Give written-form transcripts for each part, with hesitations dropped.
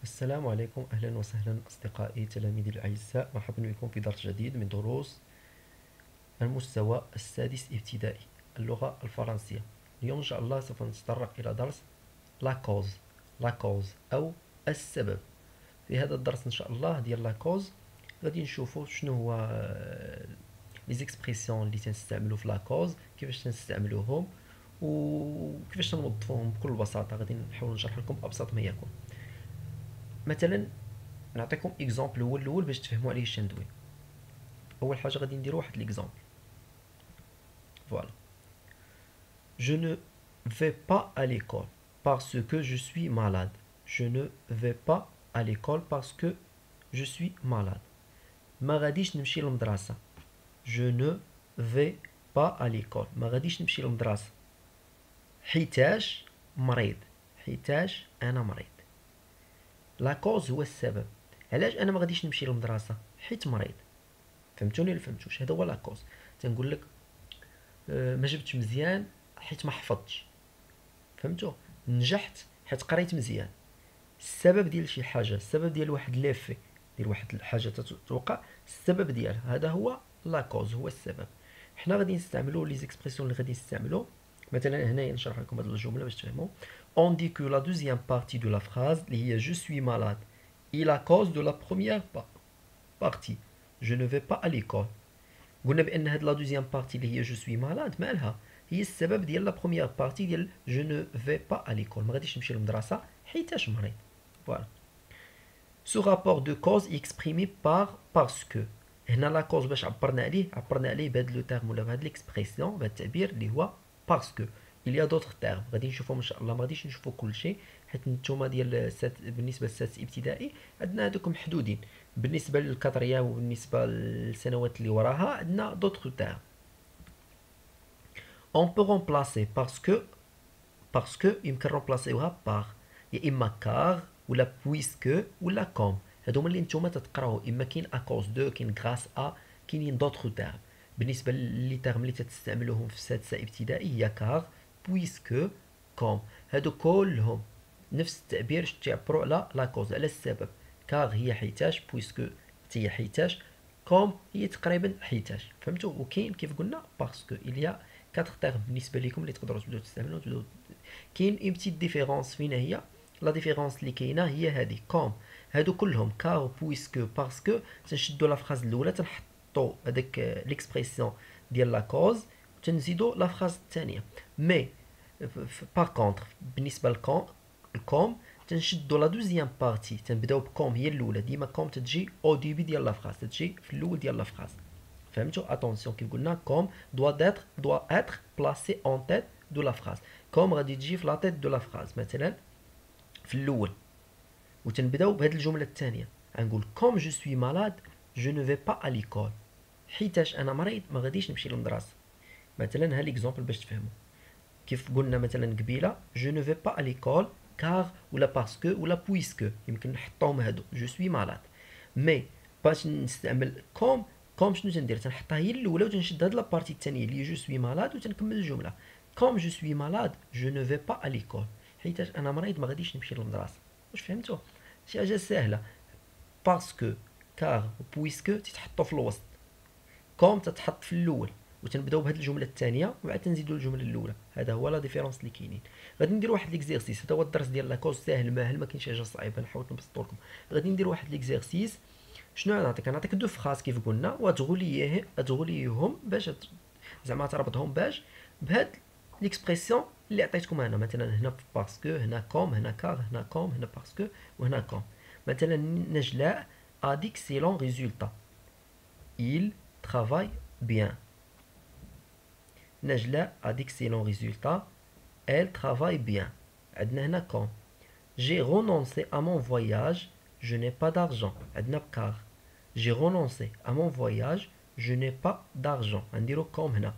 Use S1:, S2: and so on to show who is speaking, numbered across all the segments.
S1: السلام عليكم، أهلا وسهلا أصدقائي تلاميذي الأعزاء. مرحبا بكم في درس جديد من دروس المستوى السادس ابتدائي اللغة الفرنسية. اليوم إن شاء الله سوف نتطرق إلى درس لا كوز أو السبب. في هذا الدرس إن شاء الله ديال لا كوز غادي نشوفوا شنو هو لي زيكسبرسيون اللي تنستعملوا في لا كوز، كيفاش تنستعملوهم وكيفاش تنوظفوهم بكل بساطة. غادي نحاول نشرح لكم بأبسط ما يكون. مثلا نعطيكم اكزامبل الاول باش تفهموا عليه اش ندوي. اول حاجه غادي نديروا واحد ليكزامبل. فوالا: je ne vais pas à l'école parce que je suis malade. Je ne vais pas à l'école parce que je suis malade. ما غاديش نمشي للمدرسه. je ne vais pas à l'école. ما غاديش نمشي للمدرسه حيتاش مريض. حيتاش انا مريض. لا كوز هو السبب. علاش انا ما غاديش نمشي للمدرسه؟ حيت مريض. فهمتوني ولا فهمتوش؟ هذا هو لا كوز. تنقول لك ما جبتش مزيان حيت ما حفظتش. فهمتوا؟ نجحت حيت قريت مزيان. السبب ديال شي حاجه، السبب ديال واحد ليفي، ديال واحد الحاجه تتوقع، السبب ديالها هذا هو لا كوز، هو السبب. حنا غادي نستعملوا لي زيكسبرسيون اللي غادي نستعملوا. مثلا هنايا نشرح لكم هذه الجمله باش تفهموا. On dit que la deuxième partie de la phrase اللي هي je suis malade est la cause de la première partie je ne vais pas à l'école. قلنا بان هاد لا دوزيام بارتي اللي هي جو سوي مالاد مالها، هي السبب ديال لا بروميير بارتي ديال جو نو في با ا ليكول، ما غاديش نمشي للمدرسه حيتاش مريض. فوالا. سو رابور دو كوز اكسبريمي بار باسكو. هنا لا كوز باش عبرنا عليه بهاد لو تيرم ولا بهاد ليكسبرسيون، بهاد التعبير اللي هو باسكو. il y a d'autres termes غادي نشوفهم ان شاء الله. ما غاديش نشوفوا كل شيء حيت نتوما ديال بالنسبه للسادس ابتدائي عندنا هذوك محدودين. بالنسبه للكاتريام وبالنسبه للسنوات اللي وراها عندنا d'autres termes. on peut remplacer parce que يمكن رomplaceوها par، يا اما car ولا puisque ولا comme. هادوما اللي نتوما تتقراو، اما كاين à cause de، كاين grâce à، كاينين d'autres termes. بالنسبه لي تيرم اللي تستعملوهم في السادسه ابتدائي هي car puisque comme. هادو كلهم نفس التعبير تعبروا على لا كوز، على السبب. كار هي حيتاش، بويسكو هي حيتاش، كوم هي تقريبا حيتاش. فهمتوا؟ وكاين كيف قلنا باسكو. اليا كاتر تيرم بالنسبه لكم اللي تقدروا تبداو تستعملوا. كاين اون بتيت ديفيرونس. فينا هي لا ديفيرونس اللي كاينه؟ هي هذه كوم. هادو كلهم كار بويسكو باسكو تنشدوا لا فراز الاولى تنحطوا هذاك ليكسبرسيون ديال لا كوز وتنزيدوا لا فراز الثانيه. مي باغ كونطخ بالنسبه الكوم تنشدو لا دوزيام بارتي، تنبداو بكوم هي الاولى. ديما كوم تتجي او ديبي ديال لا فراز، تتجي في الاول ديال لا فراز. فهمتوا؟ اتونسيون كيف قلنا كوم دوا اتر بلاسي اون تيت دو لا فراز. كوم غادي تجي في لا تيت دو لا فراز مثلا في الاول. وتنبداو بهاد الجمله الثانيه، غنقول كوم جو سوي مالاد جو نو في با ا ليكول. حيتاش انا مريض ما غاديش نمشي للمدرسه. مثلا ها ليكزومبل باش تفهموا. كيف قلنا مثلا قبيله جو نو في با ا ليكول كار ولا باسكو ولا بويسكو، يمكن نحطهم هادو جو سوي مالاد. مي باش نستعمل كوم شنو تندير؟ تنحطها هي الاولى وتنشد هاد لابارتي الثانيه اللي جو سوي مالاد وتنكمل الجمله. كوم جو سوي مالاد جو نو في با ا ليكول. حيتاش انا مريض ما غاديش نمشي للمدرسه. واش فهمتوا؟ شي حاجه سهله. باسكو كار وبويسكو تتحطوا في الوسط، كوم تتحط في الاول وتنبداو بهذه الجمله الثانيه وبعد تنزيدوا الجمله الاولى. هذا هو لا ديفيرونس اللي كاينين. غادي ندير واحد ليكزيرسيس. هذا هو الدرس ديال لاكوز، ساهل ماهل، ما كاينش حاجه صعيبه، نحاول نبسطو لكم. غادي ندير واحد ليكزيرسيس. شنو نعطيك دو فراز كيف قلنا وتغوليهم باش زعما تربطهم باش بهاد ليكسبرسيون اللي عطيتكم انا. مثلا هنا باسكو، هنا كوم، هنا كار، هنا كوم، هنا باسكو وهنا كوم. مثلا نجلاء ا ديكسيلون ريزولتا. il travaille bien. Najla a d'excellents résultats. Elle travaille bien. عندنا هنا كوم. J'ai renoncé à mon voyage. Je n'ai pas d'argent. عندنا بكار. J'ai renoncé à mon voyage. Je n'ai pas d'argent. نديرو كوم هنا.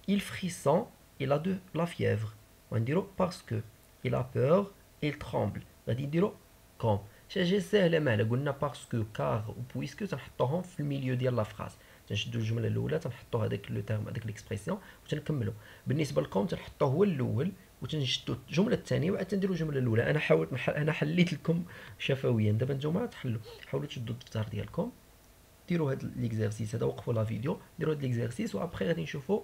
S1: Il frissonne. Il a de la fièvre. ونديرو parce que. Il a peur. Il tremble. غادي نديرو كوم. شي حاجه ساهله ماهله. قلنا باسكو كار وبويسكو تنحطوهم في الميليو ديال لا فراز. تنشدو الجمله الاولى تنحطو هذاك لو تيرم، هذاك ليكسبرسيون وتنكملو. بالنسبه لكم تنحطوه هو الاول وتنشدوا الجمله الثانيه وعاد تنديروا الجمله الاولى. انا حليت لكم شفويا. دابا نتوما تحلوا، حاولوا تشدوا الدفتر ديالكم، ديروا هاد ليكزارسيس هذا، وقفوا لا فيديو ديروا هاد ليكزارسيس، وابخي غادي نشوفوا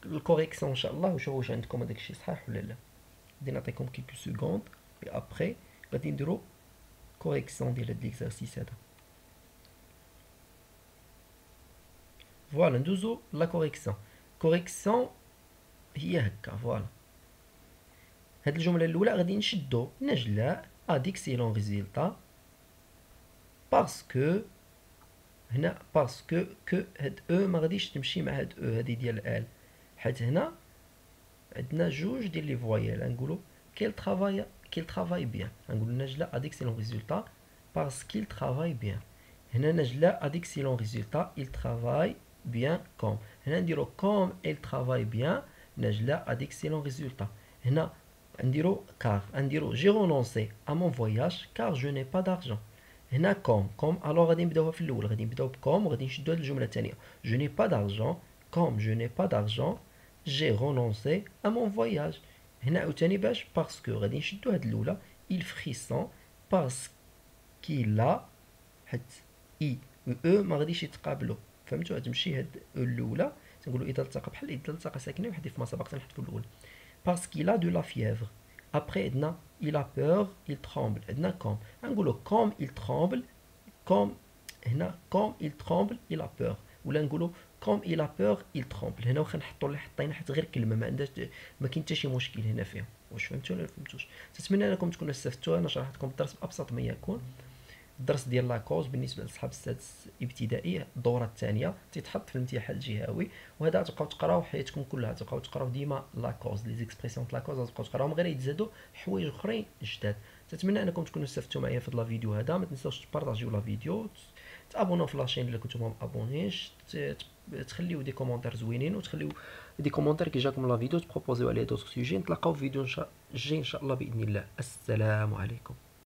S1: الكوريكسيون ان شاء الله، وشوفوا واش عندكم هذاك الشيء صحيح ولا لا. غادي نعطيكم كيلكو سكوند اي ابخي غادي نديروا كوريكسيون ديال هاد ليكزارسيس هذا. فوالا ندوزو لا كوريكسيون. كوريكسيون هي هكا. فوالا هاد الجمله الاولى غادي نشدو نجلاء ا ديكسيلون ريزولتا باسكو، هنا باسكو كو هاد او ما غاديش تمشي مع هاد او هادي ديال ال، حيت هنا عندنا جوج ديال لي فوايال. غنقولو كيل ترافاي بيان، غنقولو نجلاء ا ديكسيلون ريزولتا باسكيل ترافاي بيان. هنا نجلاء ا ديكسيلون ريزولتا il travaille bien comme. هنا نديرو comme il travaille bien نجلاء ا ديكسيلون ريزولتا. هنا نديرو كار، نديرو جي رونونسي ا مون فواياج كار جو ني با دارجون. هنا كوم الوغ غادي نبداوها في الاول، غادي نبداو بكوم وغادي نشدو هاد الجمله الثانيه. جو ني با دارجون كوم جو ني با دارجون جي رونونسي ا مون فواياج. هنا عاوتاني باش باسكو غادي نشدو هاد الاولى il frisson parce qu'il a، حيت اي و او ما غاديش يتقابلوا، فهمتوا؟ غتمشي هاد الاولى تنقولوا اذا التقى بحال اذا التقى ساكنه وحذف ما سبق تنحذفوا الاولى. parce qu'il a de la fièvre. Après عندنا il a peur il tremble. عندنا comme غنقولوا comme il tremble comme، هنا comme il tremble il a peur، ولا نقولوا comme il a peur il tremble. هنا واخا نحطوا اللي حطينا حيت غير كلمه ما عندهاش، ما كاين حتى شي مشكل هنا فيها. واش فهمتوا ولا ما فهمتوش؟ نتمنى انكم تكونوا استفدتوا. انا شرحت لكم الدرس بابسط ما يكون. الدرس ديال لاكوز بالنسبه لاصحاب السادس ابتدائي الدوره الثانيه تيتحط في الامتحان الجهوي، وهذا تبقاو تقراو حياتكم كلها، تبقاو تقراو ديما لاكوز، لي زيكسبرسيون د لاكوز تبقاو تقراوهم غير يتزادوا حوايج اخرين جداد. نتمنى انكم تكونوا استفدتوا معايا في هذا الفيديو هذا. ما تنساوش تبارطاجيو لا فيديو، تابوناو في لاشين الا كنتم ما ابونيش، تخليو دي كومونتير زوينين، وتخليو دي كومونتير كي جاكم لا فيديو تبروبوزيو عليه دوطر سوجي. نتلاقاو في فيديو جاي ان شاء الله باذن الله. السلام عليكم.